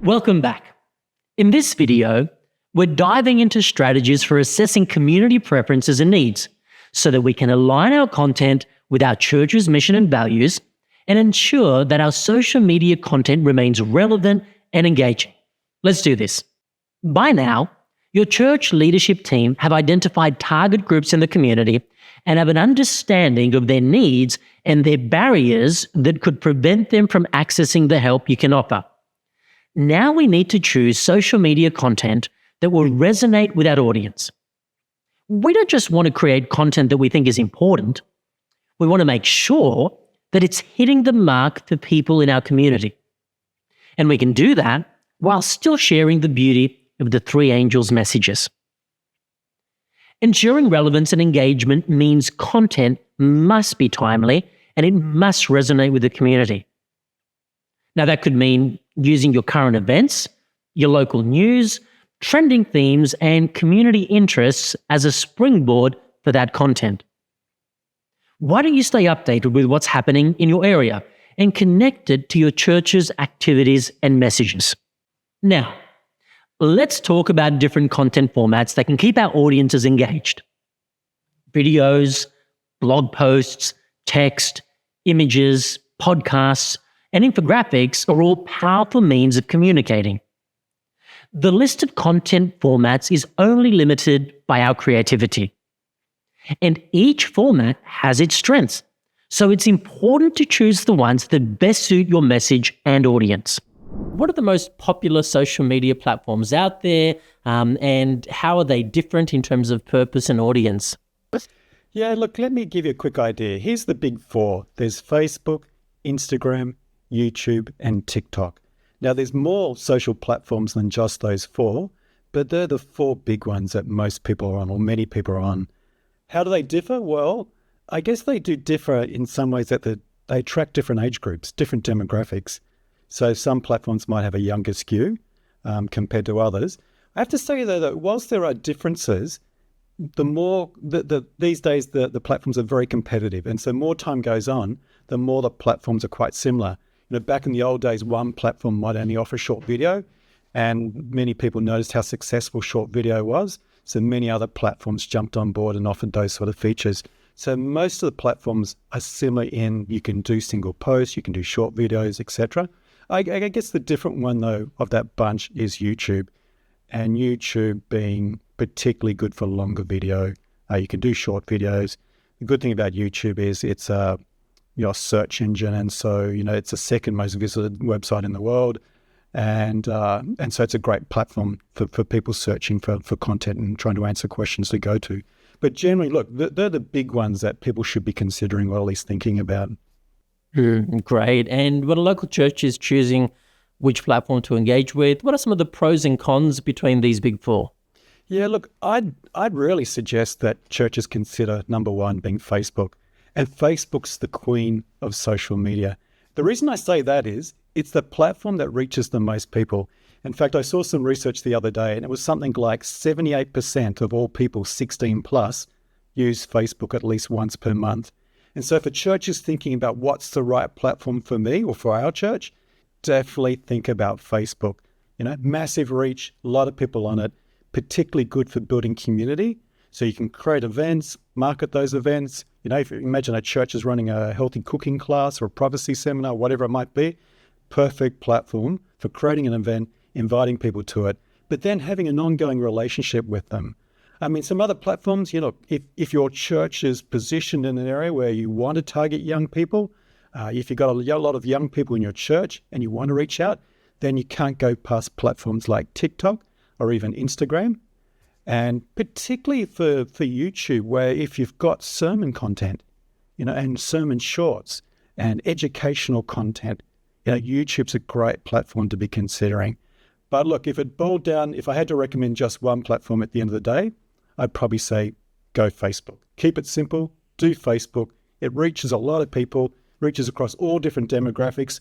Welcome back. In this video, we're diving into strategies for assessing community preferences and needs so that we can align our content with our church's mission and values and ensure that our social media content remains relevant and engaging. Let's do this. By now, your church leadership team have identified target groups in the community and have an understanding of their needs and their barriers that could prevent them from accessing the help you can offer. Now we need to choose social media content that will resonate with our audience. We don't just want to create content that we think is important. We want to make sure that it's hitting the mark for people in our community. And we can do that while still sharing the beauty of the three angels' messages. Ensuring relevance and engagement means content must be timely and it must resonate with the community. Now, that could mean using your current events, your local news, trending themes, and community interests as a springboard for that content. Why don't you stay updated with what's happening in your area and connected to your church's activities and messages? Now, let's talk about different content formats that can keep our audiences engaged. Videos, blog posts, text, images, podcasts, and infographics are all powerful means of communicating. The list of content formats is only limited by our creativity. And each format has its strengths, so it's important to choose the ones that best suit your message and audience. What are the most popular social media platforms out there, and how are they different in terms of purpose and audience? Yeah, look, let me give you a quick idea. Here's the big four. There's Facebook, Instagram, YouTube, and TikTok. Now, there's more social platforms than just those four, but they're the four big ones that most people are on, or many people are on. How do they differ? Well, I guess they do differ in some ways that they attract different age groups, different demographics. So some platforms might have a younger skew compared to others. I have to say, though, that whilst there are differences, these days the platforms are very competitive. And so more time goes on, the more the platforms are quite similar. Back in the old days, one platform might only offer short video, and many people noticed how successful short video was. So many other platforms jumped on board and offered those sort of features. So most of the platforms are similar in you can do single posts, you can do short videos, etc. I guess the different one, though, of that bunch is YouTube. And YouTube being particularly good for longer video. You can do short videos. The good thing about YouTube is it's your search engine, and so it's the second most visited website in the world, and so it's a great platform for people searching for content and trying to answer questions to go to. But generally, look, they're the big ones that people should be considering, or at least thinking about. Great. And when a local church is choosing which platform to engage with, what are some of the pros and cons between these big four? Yeah, look, I'd really suggest that churches consider number one being Facebook. And Facebook's the queen of social media. The reason I say that is it's the platform that reaches the most people. In fact, I saw some research the other day, and it was something like 78% of all people 16 plus use Facebook at least once per month. And so for churches thinking about what's the right platform for me or for our church, definitely think about Facebook. Massive reach, a lot of people on it, particularly good for building community. So you can create events, market those events. If you imagine a church is running a healthy cooking class or a privacy seminar, whatever it might be, perfect platform for creating an event, inviting people to it, but then having an ongoing relationship with them. I mean, some other platforms, if your church is positioned in an area where you want to target young people, if you've got a lot of young people in your church and you want to reach out, then you can't go past platforms like TikTok or even Instagram. And particularly for YouTube, where if you've got sermon content, and sermon shorts and educational content, YouTube's a great platform to be considering. But look, if I had to recommend just one platform at the end of the day, I'd probably say go Facebook. Keep it simple, do Facebook. It reaches a lot of people, reaches across all different demographics,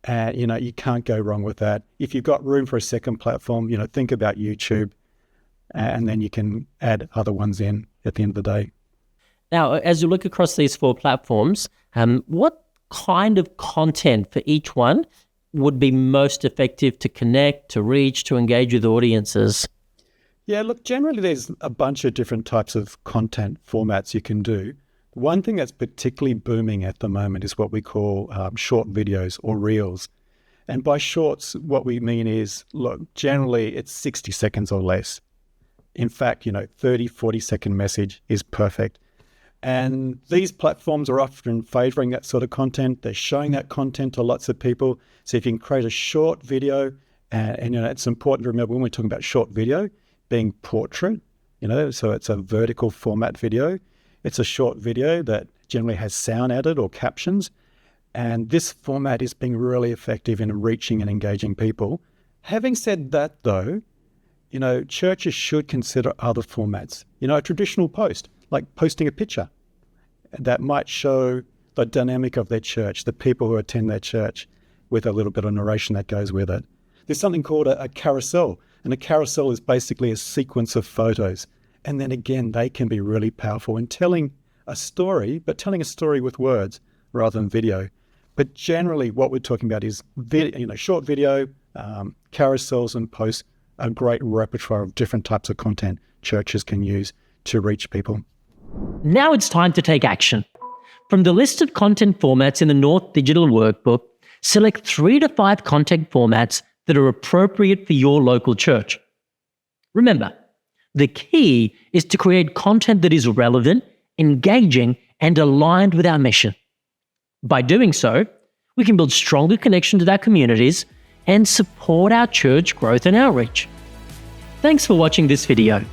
and you can't go wrong with that. If you've got room for a second platform, think about YouTube. And then you can add other ones in at the end of the day. Now, as you look across these four platforms, what kind of content for each one would be most effective to connect, to reach, to engage with audiences? Yeah, look, generally there's a bunch of different types of content formats you can do. One thing that's particularly booming at the moment is what we call short videos or reels. And by shorts, what we mean is, look, generally it's 60 seconds or less. In fact, 30, 40-second message is perfect. And these platforms are often favoring that sort of content. They're showing that content to lots of people. So if you can create a short video, and it's important to remember when we're talking about short video, being portrait, so it's a vertical format video. It's a short video that generally has sound added or captions. And this format is being really effective in reaching and engaging people. Having said that, though, churches should consider other formats. A traditional post, like posting a picture that might show the dynamic of their church, the people who attend their church, with a little bit of narration that goes with it. There's something called a carousel, and a carousel is basically a sequence of photos. And then again, they can be really powerful in telling a story, but telling a story with words rather than video. But generally what we're talking about is short video, carousels and posts, a great repertoire of different types of content churches can use to reach people. Now it's time to take action. From the list of content formats in the North Digital Workbook, select 3 to 5 content formats that are appropriate for your local church. Remember, the key is to create content that is relevant, engaging, and aligned with our mission. By doing so, we can build stronger connections with our communities and support our church growth and outreach. Thanks for watching this video.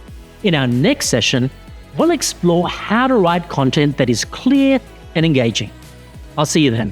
In our next session, we'll explore how to write content that is clear and engaging. I'll see you then.